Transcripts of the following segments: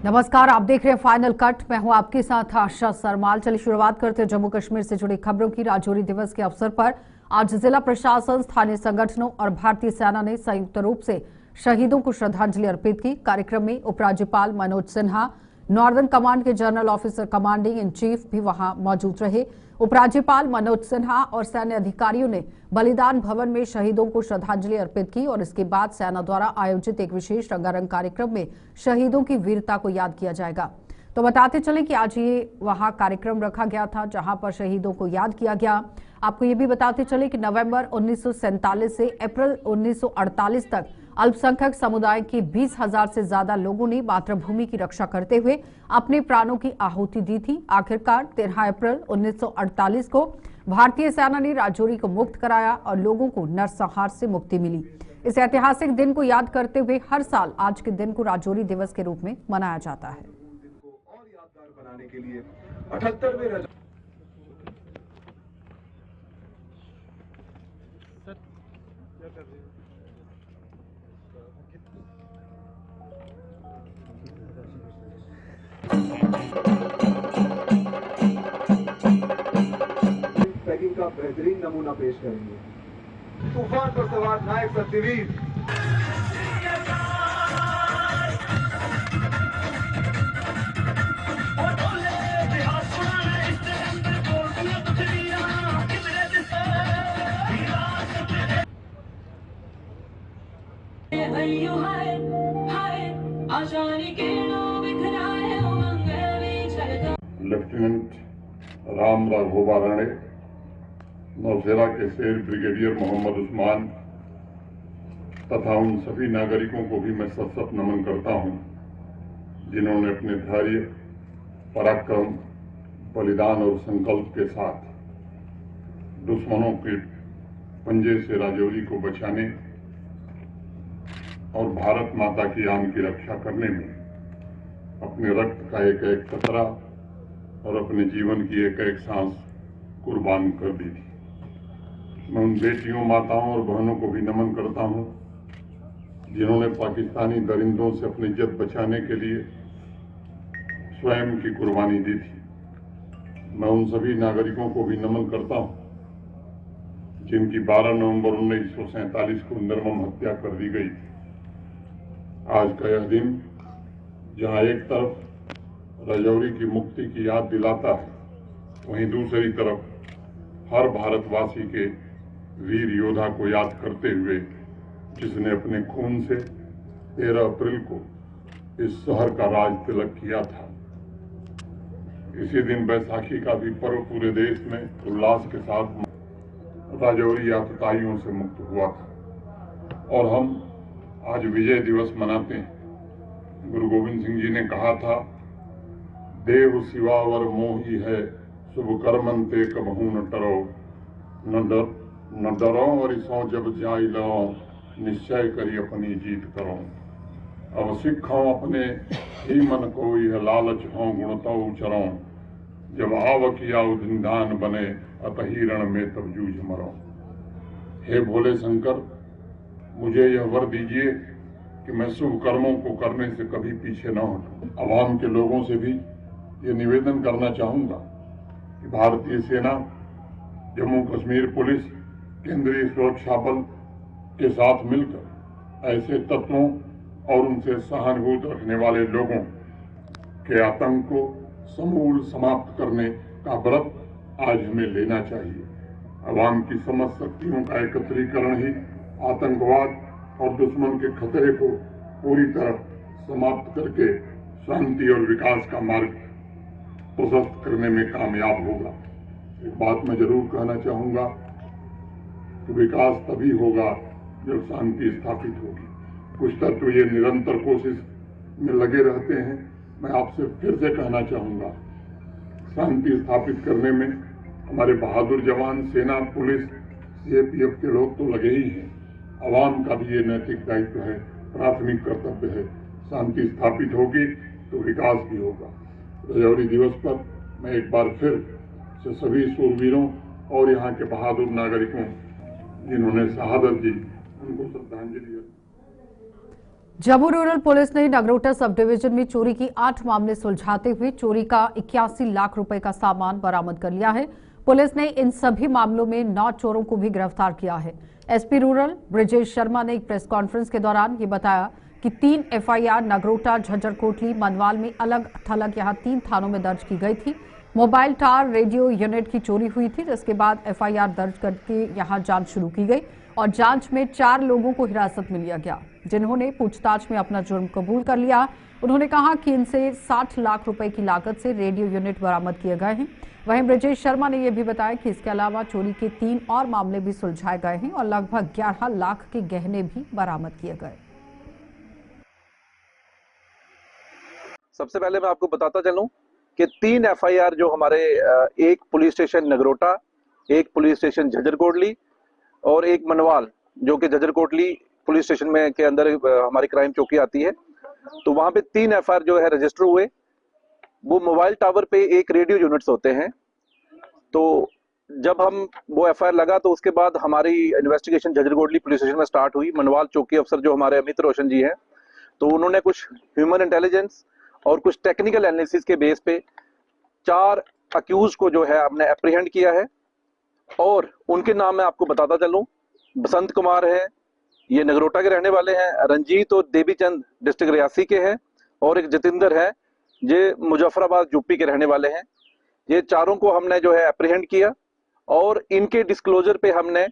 नमस्कार, आप देख रहे हैं फाइनल कट। मैं हूं आपके साथ आशा सरमाल। चलिए शुरुआत करते हैं जम्मू कश्मीर से जुड़ी खबरों की। राजौरी दिवस के अवसर पर आज जिला प्रशासन, स्थानीय संगठनों और भारतीय सेना ने संयुक्त रूप से शहीदों को श्रद्धांजलि अर्पित की। कार्यक्रम में उपराज्यपाल मनोज सिन्हा, नॉर्दर्न कमांड के general officer commanding in chief भी वहां मौजूद रहे। उपराज्यपाल मनोज सिन्हा और सैन्य अधिकारियों ने बलिदान भवन में शहीदों को श्रद्धांजलि अर्पित की और इसके बाद सेना द्वारा आयोजित एक विशेष रंगारंग कार्यक्रम में शहीदों की वीरता को याद किया जाएगा। तो बताते चलें कि आज ये वहां कार्यक्रम रखा गया था जहां पर शहीदों को याद किया गया। आपको ये भी बताते चले कि नवंबर 1947 से अप्रैल 1948 तक अल्पसंख्यक समुदाय के 20,000 से ज्यादा लोगों ने मातृभूमि की रक्षा करते हुए अपने प्राणों की आहुति दी थी। आखिरकार 13 अप्रैल 1948 को भारतीय सेना ने राजौरी को मुक्त कराया और लोगों को नरसंहार से मुक्ति मिली। इस ऐतिहासिक दिन को याद करते हुए हर साल आज के दिन को राजौरी दिवस के रूप में मनाया जाता है। और यादगार बनाने के लिए 78वें पैकिंग का बेहतरीन नमूना पेश करेंगे। तूफान पर सवार नायक सत्यवीर लेफ्टिनेंट राम राघोबा राणे, नौसेना के शेर ब्रिगेडियर मोहम्मद उस्मान तथा उन सभी नागरिकों को भी मैं सशक्त नमन करता हूं जिन्होंने अपने धैर्य, पराक्रम, बलिदान और संकल्प के साथ दुश्मनों के पंजे से राजौरी को बचाने और भारत माता की आन की रक्षा करने में अपने रक्त का एक एक कतरा और अपने जीवन की एक एक सांस कुर्बान कर दी थी। मैं उन बेटियों, माताओं और बहनों को भी नमन करता हूं जिन्होंने पाकिस्तानी दरिंदों से अपनी इज्जत बचाने के लिए स्वयं की कुर्बानी दी थी। मैं उन सभी नागरिकों को भी नमन करता हूं जिनकी 12 नवंबर 1947 को निर्मम हत्या कर दी गई थी। आज का यह दिन जहां एक तरफ राजौरी की मुक्ति की याद दिलाता है, वहीं दूसरी तरफ हर भारतवासी के वीर योद्धा को याद करते हुए जिसने अपने खून से 13 अप्रैल को इस शहर का राज तिलक किया था। इसी दिन बैसाखी का भी पर्व पूरे देश में उल्लास के साथ राजौरी आतताइयों से मुक्त हुआ था और हम आज विजय दिवस मनाते हैं। गुरु गोविंद सिंह जी ने कहा था, देव सिवावर मोही है, शुभ कर्मन ते कबहू न टरो, न डरो और इसो जब जाई लो, निश्चय करी अपनी जीत करो। अब सिखों अपने ही मन को यह लालच हो, गुणतो उचरो, जब आव किया उदिंदान बने, अतही रण में तब जूझ मरो। हे भोले शंकर, मुझे यह वर दीजिए कि मैं शुभ कर्मों को करने से कभी पीछे न हटूं। आवाम के लोगों से भी ये निवेदन करना चाहूंगा कि भारतीय सेना, जम्मू कश्मीर पुलिस, केंद्रीय सुरक्षा बल के साथ मिलकर ऐसे तत्वों और उनसे सहानुभूति रखने वाले लोगों के आतंक को समूल समाप्त करने का व्रत आज हमें लेना चाहिए। आवाम की समस्त शक्तियों का एकत्रीकरण ही आतंकवाद और दुश्मन के खतरे को पूरी तरह समाप्त करके शांति और विकास का मार्ग प्रशस्त करने में कामयाब होगा। एक बात मैं जरूर कहना चाहूंगा कि विकास तभी होगा जब शांति स्थापित होगी। कुछ तत्व ये निरंतर कोशिश में लगे रहते हैं। मैं आपसे फिर से कहना चाहूंगा, शांति स्थापित करने में हमारे बहादुर जवान, सेना, पुलिस, सीएपीएफ के लोग तो लगे ही हैं। आवाम का भी ये नैतिक दायित्व है, प्राथमिक कर्तव्य है। शांति स्थापित होगी तो विकास भी होगा। राजौरी दिवस पर मैं एक बार फिर से सभी शूरवीरों और यहाँ के बहादुर नागरिकों जिन्होंने शहादत दी, उनको श्रद्धांजलि। जम्मू रूरल पुलिस ने नगरोटा सब डिवीजन में चोरी की 8 मामले सुलझाते हुए चोरी का 81 लाख रुपए का सामान बरामद कर लिया है। पुलिस ने इन सभी मामलों में 9 चोरों को भी गिरफ्तार किया है। एसपी रूरल ब्रिजेश शर्मा ने एक प्रेस कॉन्फ्रेंस के दौरान ये बताया कि 3 एफआईआर नगरोटा, झज्जर कोटली, मनवाल में अलग थलग यहां 3 थानों में दर्ज की गई थी। मोबाइल टावर रेडियो यूनिट की चोरी हुई थी, जिसके बाद एफआईआर दर्ज करके यहां जांच शुरू की गई और जांच में 4 लोगों को हिरासत में लिया गया, जिन्होंने पूछताछ में अपना जुर्म कबूल कर लिया। उन्होंने कहा कि इनसे 60 लाख रुपए की लागत से रेडियो यूनिट बरामद किए गए हैं। वहीं ब्रिजेश शर्मा ने यह भी बताया कि इसके अलावा चोरी के 3 और मामले भी सुलझाए गए हैं और लगभग 11 लाख के गहने भी बरामद किए गए। सबसे पहले मैं आपको बताता चलूं कि 3 एफआईआर जो हमारे एक पुलिस स्टेशन नगरोटा, एक पुलिस स्टेशन झज्जर कोटली और एक मनवाल, जो कि झज्जर कोटली पुलिस स्टेशन में के अंदर हमारी क्राइम चौकी आती है, तो वहां पे 3 एफआईआर जो है रजिस्टर हुए। वो मोबाइल टावर पे एक रेडियो यूनिट्स होते हैं। तो जब हम वो एफआईआर लगा तो उसके बाद हमारी investigation Jhajjar Kotli police station में स्टार्ट हुई। मनवाल चौकी अफसर जो हमारे अमित रोशन जी हैं, तो उन्होंने कुछ ह्यूमन इंटेलिजेंस और कुछ टेक्निकल एनालिसिस के बेस पे 4 अक्यूज को जो है हमने एप्रीहेंड किया है। और उनके नाम मैं आपको बताता चलूं, बसंत कुमार है, ये नगरोटा के रहने वाले हैं, रंजीत और देवीचंद डिस्ट्रिक्ट रियासी के हैं, और एक जतिंदर है, ये मुजफ्फराबाद यूपी के रहने वाले हैं। ये चारों को हमने जो है एप्रीहेंड किया और इनके डिस्क्लोजर पे हमने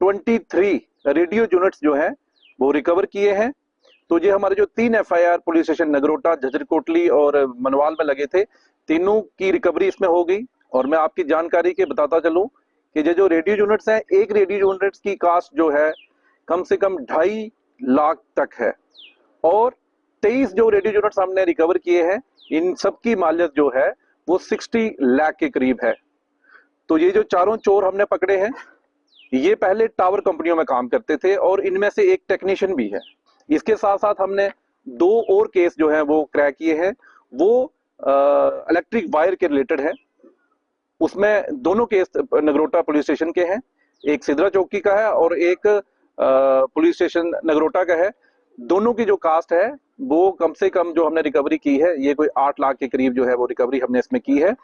23 रेडियो यूनिट्स जो है वो रिकवर किए हैं। तो ये हमारे जो 3 FIR police station Nagrota, Jhajjar Kotli और मनवाल में लगे थे, तीनों की रिकवरी इसमें हो गई। और मैं आपकी जानकारी के बताता चलूं कि ये जो रेडियो यूनिट्स हैं, एक रेडियो यूनिट्स की कास्ट जो है कम से कम 2.5 लाख तक है, और 23 जो रेडियो यूनिट्स हमने रिकवर किए हैं, इन सब की मालियत जो है वो 60 लाख के करीब है। तो ये जो चारों चोर हमने पकड़े हैं, ये पहले टावर कंपनियों में काम करते थे और इनमें से एक टेक्नीशियन भी है। इसके साथ साथ हमने 2 और केस जो है वो क्रैक किए हैं। वो इलेक्ट्रिक वायर के रिलेटेड है। उसमें दोनों केस नगरोटा पुलिस स्टेशन के हैं, एक सिदरा चौकी का है और एक पुलिस स्टेशन नगरोटा का है। दोनों की जो कास्ट है वो कम से कम जो हमने रिकवरी की है, ये कोई 8 लाख के करीब जो है वो रिकवरी हमने इसमें की है।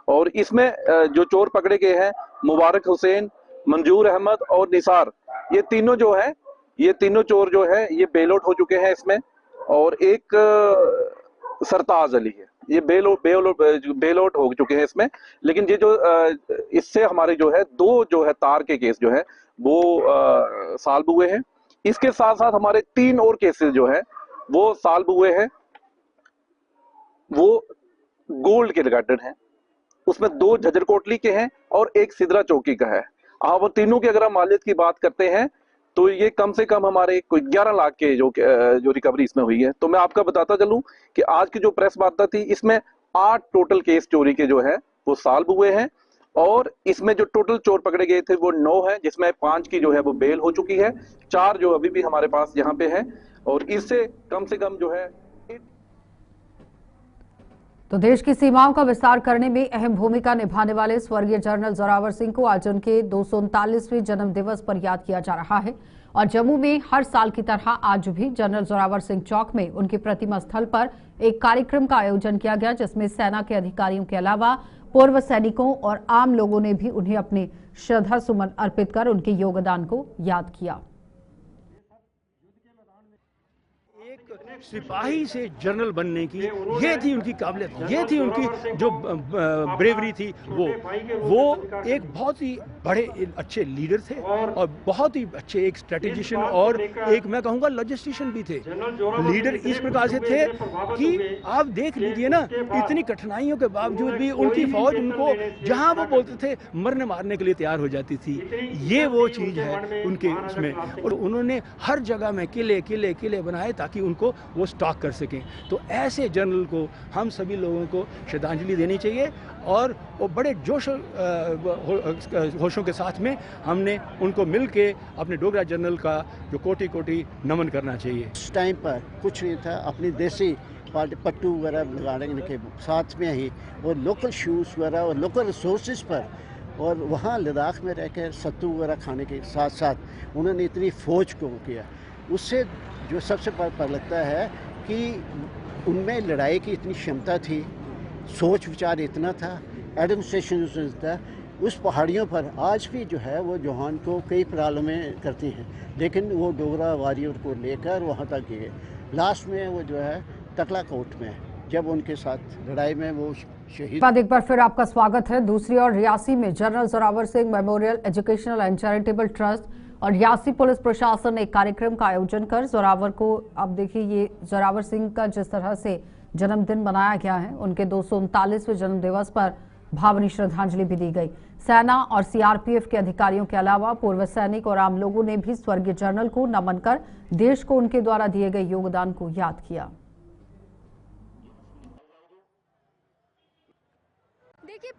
और इसमें जो चोर पकड़े गए हैं, मुबारक हुसैन, मंजूर अहमद और निसार, ये तीनों जो है, ये तीनों चोर जो है ये बेल आउट हो चुके हैं इसमें। और एक सरताज अली है, ये बेल आउट हो चुके हैं इसमें। लेकिन ये जो इससे हमारे जो है 2 जो है तार के केस जो है वो सॉल्व हुए हैं। इसके साथ साथ हमारे 3 और केसेस जो है वो सॉल्व हुए हैं, वो गोल्ड के रिगार्डेड हैं। उसमें 2 झज्जर कोटली के हैं और एक सिदरा चौकी का है। अब वो तीनों की अगर हम मालियत की बात करते हैं तो ये कम से कम हमारे कोई 11 लाख के जो रिकवरी इसमें हुई है। तो मैं आपका बताता चलूं कि आज की जो प्रेस वार्ता थी, इसमें 8 टोटल केस चोरी के जो है वो सॉल्व हुए हैं। और इसमें जो टोटल चोर पकड़े गए थे वो 9 है, जिसमें 5 की जो है वो बेल हो चुकी है, 4 जो अभी भी हमारे पास यहाँ पे है। और इससे कम से कम जो है तो देश की सीमाओं का विस्तार करने में अहम भूमिका निभाने वाले स्वर्गीय जनरल जोरावर सिंह को आज उनके 239वें जन्म दिवस पर याद किया जा रहा है। और जम्मू में हर साल की तरह आज भी जनरल जोरावर सिंह चौक में उनकी प्रतिमा स्थल पर एक कार्यक्रम का आयोजन किया गया, जिसमें सेना के अधिकारियों के अलावा पूर्व सैनिकों और आम लोगों ने भी उन्हें अपने श्रद्धा सुमन अर्पित कर उनके योगदान को याद किया। सिपाही से जनरल बनने की ये थी उनकी काबिलियत, ये थी उनकी जो ब्रेवरी थी। वो एक बहुत ही बड़े अच्छे लीडर थे और बहुत ही अच्छे एक स्ट्रेटेजिशियन और एक मैं कहूँगा लॉजिस्टिशियन भी थे। लीडर इस प्रकार से थे कि आप देख लीजिए ना, इतनी कठिनाइयों के बावजूद भी उनकी फौज उनको जहाँ वो बोलते थे मरने मारने के लिए तैयार हो जाती थी। ये वो चीज़ है उनके उसमें। और उन्होंने हर जगह में किले किले किले बनाए ताकि उनको वो स्टॉक कर सकें। तो ऐसे जनरल को हम सभी लोगों को श्रद्धांजलि देनी चाहिए और वो बड़े जोश होशों के साथ में हमने उनको मिल के अपने डोगरा जनरल का जो कोटि कोटि नमन करना चाहिए। उस टाइम पर कुछ नहीं था, अपनी देसी पट्टू वगैरह लगाने के साथ में ही वो लोकल शूज़ वगैरह और लोकल रिसोर्सेज पर और वहाँ लद्दाख में रह कर सत्तू वगैरह खाने के साथ साथ उन्होंने इतनी फ़ौज को किया। उससे जो सबसे पता लगता है कि उनमें लड़ाई की इतनी क्षमता थी, सोच विचार इतना था, एडमिनिस्ट्रेशन था। उस पहाड़ियों पर आज भी जो है वो जवान को कई प्रॉब्लमें करती हैं, लेकिन वो डोगरा वॉरियर को लेकर वहाँ तक गए। लास्ट में वो जो है टकला कोट में जब उनके साथ लड़ाई में वो शहीद। बाद एक बार फिर आपका स्वागत है। दूसरी ओर रियासी में general Zorawar Singh memorial educational and charitable trust और रियासी पुलिस प्रशासन ने एक कार्यक्रम का आयोजन कर जोरावर को, अब देखिए ये जोरावर सिंह का जिस तरह से जन्मदिन मनाया गया है, उनके 239वें जन्म दिवस पर भावनी श्रद्धांजलि भी दी गई। सेना और सीआरपीएफ के अधिकारियों के अलावा पूर्व सैनिक और आम लोगों ने भी स्वर्गीय जनरल को नमन कर देश को उनके द्वारा दिए गए योगदान को याद किया। देखिए,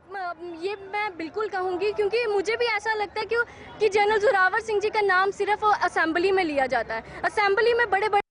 ये मैं बिल्कुल कहूँगी क्योंकि मुझे भी ऐसा लगता है कि जनरल जोरावर सिंह जी का नाम सिर्फ असेंबली में लिया जाता है। असेंबली में बड़े बड़े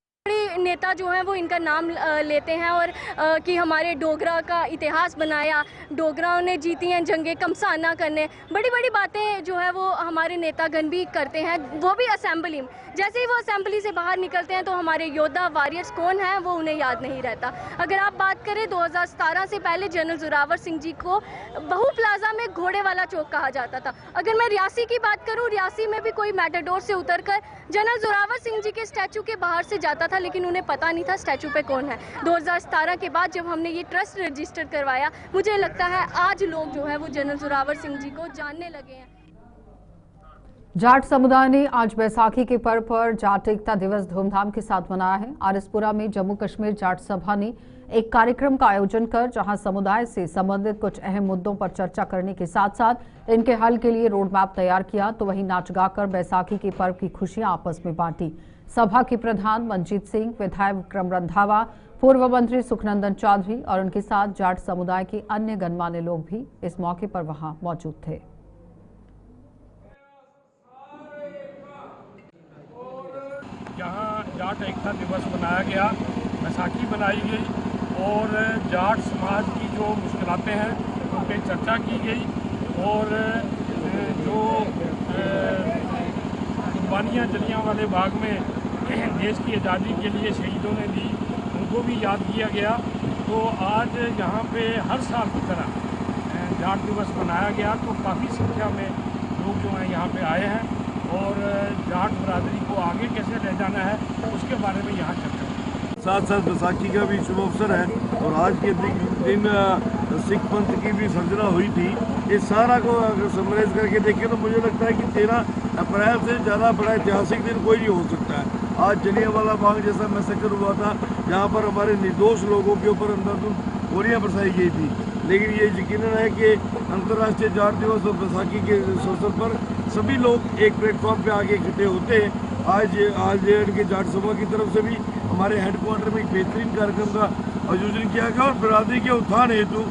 नेता जो हैं वो इनका नाम लेते हैं और कि हमारे डोगरा का इतिहास बनाया, डोगराओं ने जीती हैं जंगें, कमसाना करने, बड़ी बड़ी बातें जो है वो हमारे नेतागण भी करते हैं, वो भी असेंबली में। जैसे ही वो असेंबली से बाहर निकलते हैं तो हमारे योद्धा वॉरियर्स कौन हैं वो उन्हें याद नहीं रहता। अगर आप बात करें 2017 से पहले जनरल जोरावर सिंह जी को बहू प्लाजा में घोड़े वाला चौक कहा जाता था। अगर मैं रियासी की बात करूं, रियासी में भी कोई मैटाडोर से उतरकर जनरल जोरावर सिंह जी के स्टैचू के बाहर से जाता था, लेकिन उन्हें पता नहीं था स्टैचू पे कौन है। 2017 के बाद जब हमने ये ट्रस्ट रजिस्टर करवाया, मुझे लगता है आज लोग जो है वो जनरल जोरावर सिंह जी को जानने लगे हैं। जाट समुदाय ने आज बैसाखी के पर्व पर जाट एकता दिवस धूमधाम के साथ मनाया है। आरएसपुरा में जम्मू कश्मीर जाट सभा ने एक कार्यक्रम का आयोजन कर जहां समुदाय से संबंधित कुछ अहम मुद्दों पर चर्चा करने के साथ साथ इनके हल के लिए रोड मैप तैयार किया, तो वहीं नाच गाकर बैसाखी के पर्व की खुशियां आपस में बांटी। सभा के प्रधान मनजीत सिंह, विधायक विक्रम रंधावा, पूर्व मंत्री सुखनंदन चौधरी और उनके साथ जाट समुदाय के अन्य गणमान्य लोग भी इस मौके पर वहां मौजूद थे। यहाँ जाट एकता दिवस मनाया गया, बैसाखी मनाई गई और जाट समाज की जो मुश्किलातें हैं उन पर चर्चा की गई और जो कुर्बानियाँ जलियांवाले बाग में देश की आज़ादी के लिए शहीदों ने दी, उनको भी याद किया गया। तो आज यहाँ पे हर साल की तरह जाट दिवस मनाया गया, तो काफ़ी संख्या में लोग जो हैं यहाँ पे आए हैं और जाट बरादरी को आगे कैसे ले जाना है उसके बारे में यहाँ चर्चा है। साथ साथ बैसाखी का भी शुभ अवसर है और आज के दिन सिख पंथ की भी सर्जना हुई थी। इस सारा को अगर समराइज करके देखें तो मुझे लगता है कि 13 अप्रैल से ज़्यादा बड़ा ऐतिहासिक दिन कोई नहीं हो सकता है। आज जलियांवाला बाग जैसा मैसेकर हुआ था जहाँ पर हमारे निर्दोष लोगों के ऊपर अंधाधुंध गोलियाँ बरसाई गई थी, लेकिन ये यकीनन है कि अंतर्राष्ट्रीय जाट दिवस और बैसाखी के अवसर पर सभी लोग एक प्लेटफॉर्म पे आके इकट्ठे होते हैं। आज के जाट सभा की तरफ से भी हमारे हेडक्वार्टर में एक बेहतरीन कार्यक्रम का आयोजन किया गया और बिरादरी के उत्थान हेतु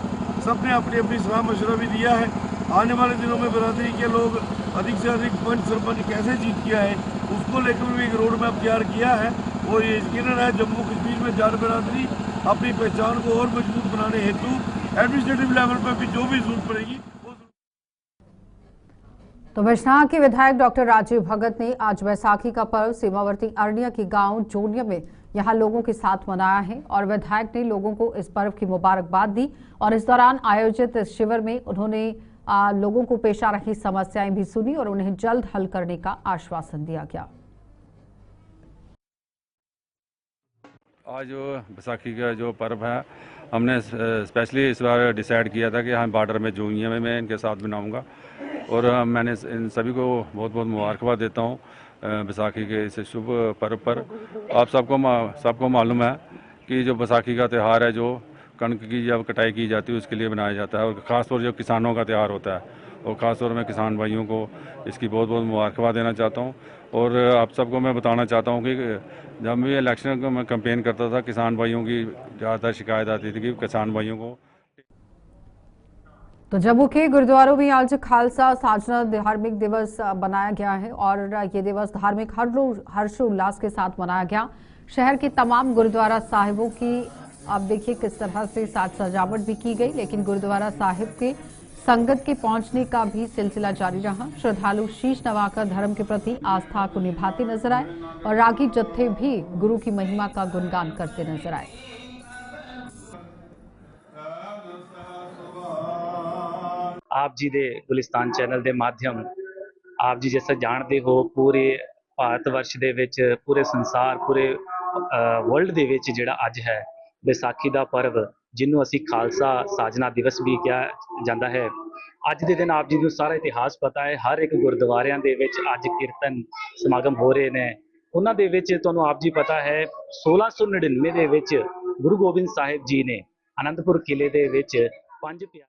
सबने अपनी अपनी सलाह मशवरा भी दिया है। आने वाले दिनों में बिरादरी के लोग अधिक से अधिक पंच सरपंच कैसे जीत किया है उसको लेकर भी एक रोड मैप तैयार किया है और ये यकीनन है जम्मू कश्मीर में जाट बिरादरी अपनी पहचान को और मजबूत बनाने हेतु एडमिनिस्ट्रेटिव लेवल पर भी जो भी जरूरत पड़ेगी। तो बिजनौर के विधायक डॉक्टर राजीव भगत ने आज बैसाखी का पर्व सीमावर्ती अरनिया के गांव जोनिया में यहां लोगों के साथ मनाया है और विधायक ने लोगों को इस पर्व की मुबारकबाद दी और इस दौरान आयोजित इस शिविर में उन्होंने लोगों को पेश आ रही समस्याएं भी सुनी और उन्हें जल्द हल करने का आश्वासन दिया गया। आज जो बैसाखी का जो पर्व है हमने स्पेशली इस बार डिसाइड किया था कि हम बॉर्डर में जोनिया में मैं इनके साथ बनाऊंगा और मैंने इन सभी को बहुत बहुत मुबारकबाद देता हूं बैसाखी के इस शुभ पर्व पर। आप सबको मालूम है कि जो बैसाखी का त्यौहार है जो कणक की जब कटाई की जाती है उसके लिए बनाया जाता है और ख़ासतौर जो किसानों का त्यौहार होता है और ख़ासतौर में किसान भाइयों को इसकी बहुत बहुत मुबारकबाद देना चाहता हूँ। और आप सबको मैं बताना चाहता हूँ कि जब भी इलेक्शन को मैं कैंपेन करता था किसान भाइयों की ज़्यादातर शिकायत आती थी कि किसान भाइयों को। तो जम्मू के गुरुद्वारों में आज खालसा साजना धार्मिक दिवस बनाया गया है और ये दिवस धार्मिक हर्षोल्लास के साथ मनाया गया। शहर के तमाम गुरुद्वारा साहिबों की आप देखिए किस तरह से साज सजावट भी की गई, लेकिन गुरुद्वारा साहिब के संगत के पहुंचने का भी सिलसिला जारी रहा। श्रद्धालु शीश नवाकर धर्म के प्रति आस्था को निभाते नजर आए और रागी जत्थे भी गुरु की महिमा का गुणगान करते नजर आए। आप जी दे गुलिस्तान चैनल ਦੇ ਮਾਧਿਅਮ आप जी जैसा जानते हो पूरे ਭਾਰਤ ਵਰਸ਼ ਦੇ ਵਿੱਚ पूरे संसार पूरे वर्ल्ड ਦੇ ਵਿੱਚ ਜਿਹੜਾ ਅੱਜ ਹੈ ਵਿਸਾਖੀ ਦਾ ਪਰਵ ਜਿਹਨੂੰ ਅਸੀਂ ਖਾਲਸਾ ਸਾਜਨਾ ਦਿਵਸ ਵੀ ਕਿਹਾ ਜਾਂਦਾ ਹੈ। ਅੱਜ ਦੇ ਦਿਨ ਆਪ ਜੀ ਨੂੰ ਸਾਰਾ ਇਤਿਹਾਸ ਪਤਾ ਹੈ। ਹਰ ਇੱਕ ਗੁਰਦੁਆਰਿਆਂ ਦੇ ਵਿੱਚ ਅੱਜ ਕੀਰਤਨ ਸਮਾਗਮ ਹੋ ਰਹੇ ਨੇ। ਉਹਨਾਂ ਦੇ ਵਿੱਚ ਤੁਹਾਨੂੰ ਆਪ ਜੀ ਪਤਾ ਹੈ 1699 ਦੇ ਵਿੱਚ ਗੁਰੂ ਗੋਬਿੰਦ ਸਾਹਿਬ ਜੀ ਨੇ आनंदपुर किले ਦੇ ਵਿੱਚ 5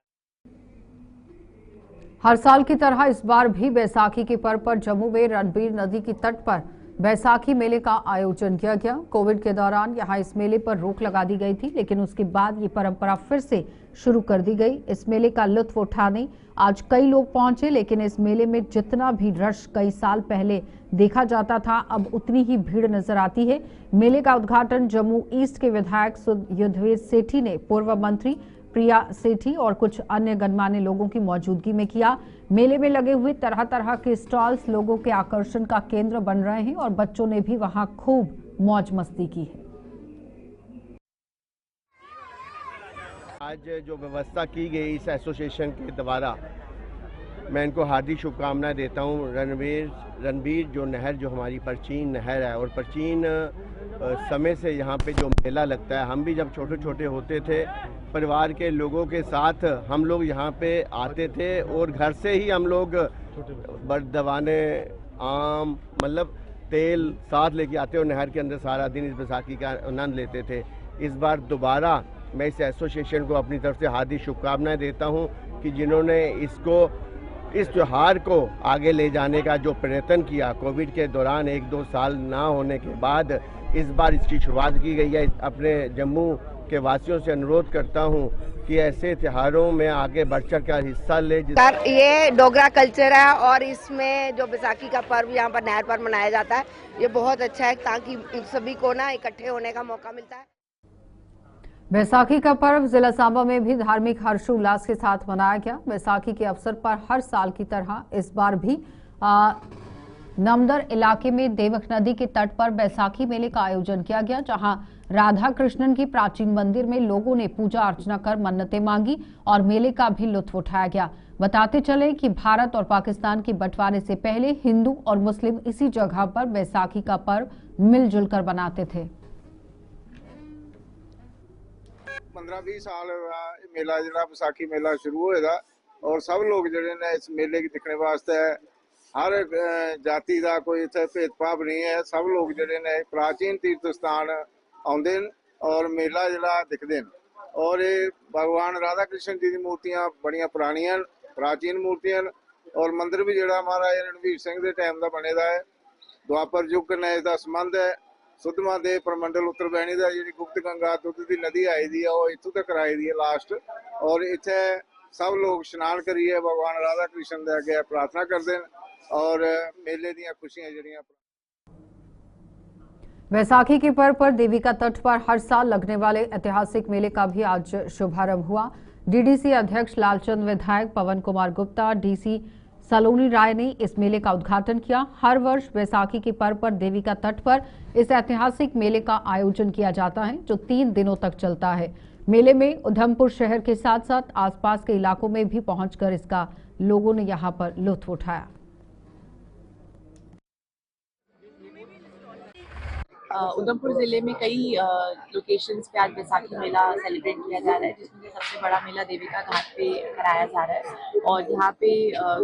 हर साल की तरह इस बार भी बैसाखी के पर्व पर जम्मू में रणबीर नदी की तट पर बैसाखी मेले का आयोजन किया गया। कोविड के दौरान यहां इस मेले पर रोक लगा दी गई थी, लेकिन उसके बाद ये परंपरा फिर से शुरू कर दी गई। इस मेले का लुत्फ उठाने आज कई लोग पहुंचे, लेकिन इस मेले में जितना भी रश कई साल पहले देखा जाता था, अब उतनी ही भीड़ नजर आती है। मेले का उद्घाटन जम्मू ईस्ट के विधायक युद्धवीर सेठी ने पूर्व मंत्री प्रिया सेठी और कुछ अन्य गणमान्य लोगों की मौजूदगी में किया। मेले में लगे हुए तरह तरह के स्टॉल्स लोगों के आकर्षण का केंद्र बन रहे हैं और बच्चों ने भी वहां खूब मौज मस्ती की है। आज जो व्यवस्था की गई इस एसोसिएशन के द्वारा, मैं इनको हार्दिक शुभकामनाएं देता हूं। रणबीर जो नहर जो हमारी प्राचीन नहर है और प्राचीन समय से यहाँ पे जो मेला लगता है, हम भी जब छोटे छोटे होते थे परिवार के लोगों के साथ हम लोग यहाँ पे आते थे और घर से ही हम लोग दवाने आम मतलब तेल साथ लेके आते और नहर के अंदर सारा दिन इस बैसाखी का आनंद लेते थे। इस बार दोबारा मैं इस एसोसिएशन को अपनी तरफ से हार्दिक शुभकामनाएं देता हूं कि जिन्होंने इस त्योहार को आगे ले जाने का जो प्रयत्न किया कोविड के दौरान 1-2 साल ना होने के बाद इस बार इसकी शुरुआत की गई है। अपने जम्मू के वासियों से अनुरोध करता हूं कि ऐसे त्योहारों में आगे बढ़ चढ़ कर हिस्सा ले। सर ये डोगरा कल्चर है और इसमें जो बैसाखी का पर्व यहाँ पर नहर पर मनाया जाता है, ये बहुत अच्छा है ताकि सभी को ना इकट्ठे होने का मौका मिलता है। बैसाखी का पर्व जिला सांबा में भी धार्मिक हर्षोल्लास के साथ मनाया गया। बैसाखी के अवसर पर हर साल की तरह इस बार भी नमदर इलाके में देवक नदी के तट पर बैसाखी मेले का आयोजन किया गया, जहां राधा कृष्णन की प्राचीन मंदिर में लोगों ने पूजा अर्चना कर मन्नतें मांगी और मेले का भी लुत्फ उठाया गया। बताते चले कि भारत और पाकिस्तान के बंटवारे से पहले हिंदू और मुस्लिम इसी जगह पर बैसाखी का पर्व मिलजुल कर मनाते थे। 15-20 साल मेला जो बैसाखी मेला शुरू होएगा और सब लोग जो इस मेले की दिखने वास्ते हर जाति का कोई इतने भेदभाव नहीं है। सब लोग जो प्राचीन तीर्थ स्थान आते हैं और मेला जरा दिखते हैं। और ये भगवान राधा कृष्ण जी की मूर्तियां बड़िया पुरानिया प्राचीन मूर्तियां और मंदिर भी जोड़ा महाराजा रणवीर सिंह के टाइम का बने है। द्वापर युग ने इसका संबंध है। सुद्धमा देव प्रमंडल उत्तर बैणी का जी गुप्त गंगा दुध की नदी आई दी है वो इतों तक आई दी है लास्ट। और इतने सब लोग स्नान करिए भगवान राधा कृष्ण के अगे प्रार्थना करते हैं और मेले दी खुशियां जड़ियां। बैसाखी के पर्व पर देविका तट पर हर साल लगने वाले ऐतिहासिक मेले का भी आज शुभारंभ हुआ। डीडीसी अध्यक्ष लालचंद, विधायक पवन कुमार गुप्ता, डीसी सलोनी राय ने इस मेले का उद्घाटन किया। हर वर्ष बैसाखी के पर्व पर देविका तट पर इस ऐतिहासिक मेले का आयोजन किया जाता है, जो 3 दिनों तक चलता है। मेले में उधमपुर शहर के साथ साथ आसपास के इलाकों में भी पहुंचकर इसका लोगों ने यहां पर लुत्फ उठाया। उधमपुर ज़िले में कई लोकेशंस पे आज बैसाखी मेला सेलिब्रेट किया जा रहा है, जिसमें सबसे बड़ा मेला देविका घाट पे कराया जा रहा है। और यहाँ पे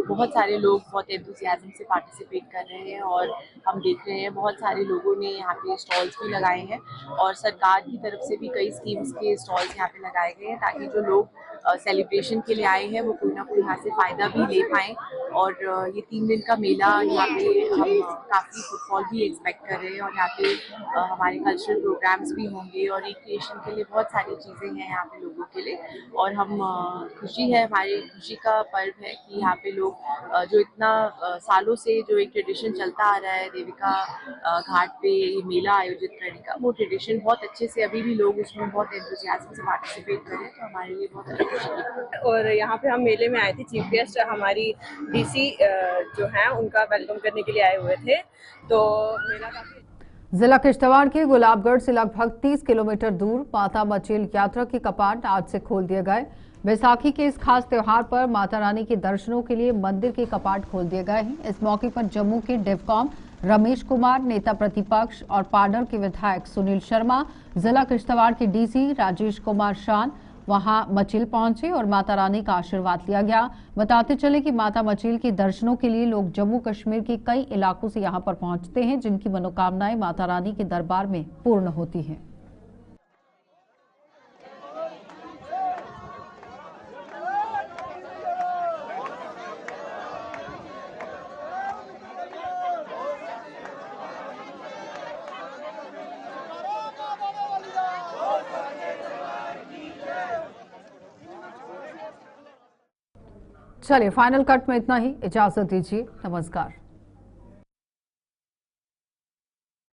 बहुत सारे लोग बहुत एंथुसियाज्म से पार्टिसिपेट कर रहे हैं और हम देख रहे हैं बहुत सारे लोगों ने यहाँ पे स्टॉल्स भी लगाए हैं और सरकार की तरफ से भी कई स्कीम्स के स्टॉल्स यहाँ पे लगाए गए हैं ताकि जो लोग सेलिब्रेशन के लिए आए हैं वो कोई ना कोई यहाँ से फ़ायदा भी ले पाएँ और ये 3 दिन का मेला यहाँ पे हम काफ़ी फुटफॉल भी एक्सपेक्ट कर रहे हैं और यहाँ पे हमारे कल्चरल प्रोग्राम्स भी होंगे और रिक्रिएशन के लिए बहुत सारी चीज़ें हैं यहाँ पे लोगों के लिए। और हम खुशी है, हमारी खुशी का पर्व है कि यहाँ पे लोग जो इतना सालों से जो एक ट्रेडिशन चलता आ रहा है देविका घाट पे ये मेला आयोजित करने का, वो ट्रेडिशन बहुत अच्छे से अभी भी लोग उसमें बहुत एंथुसियाज्म से पार्टिसिपेट कर रहे हैं, तो हमारे लिए बहुत अच्छी खुशी है। और यहाँ पे हम मेले में आए थे, चीफ गेस्ट हमारी डीसी जो है उनका वेलकम करने के लिए आए हुए थे, तो मेला काफी। जिला किश्तवाड़ के गुलाबगढ़ से लगभग 30 किलोमीटर दूर माता मचेल यात्रा के कपाट आज से खोल दिए गए। बैसाखी के इस खास त्योहार पर माता रानी के दर्शनों के लिए मंदिर के कपाट खोल दिए गए हैं। इस मौके पर जम्मू के डिवकॉम रमेश कुमार, नेता प्रतिपक्ष और पाडर के विधायक सुनील शर्मा, जिला किश्तवाड़ के डीसी राजेश कुमार शान वहां मचेल पहुंचे और माता रानी का आशीर्वाद लिया गया। बताते चले कि माता मचेल के दर्शनों के लिए लोग जम्मू कश्मीर के कई इलाकों से यहां पर पहुंचते हैं, जिनकी मनोकामनाएं माता रानी के दरबार में पूर्ण होती हैं। चलिए, फाइनल कट में इतना ही। इजाजत दीजिए, नमस्कार।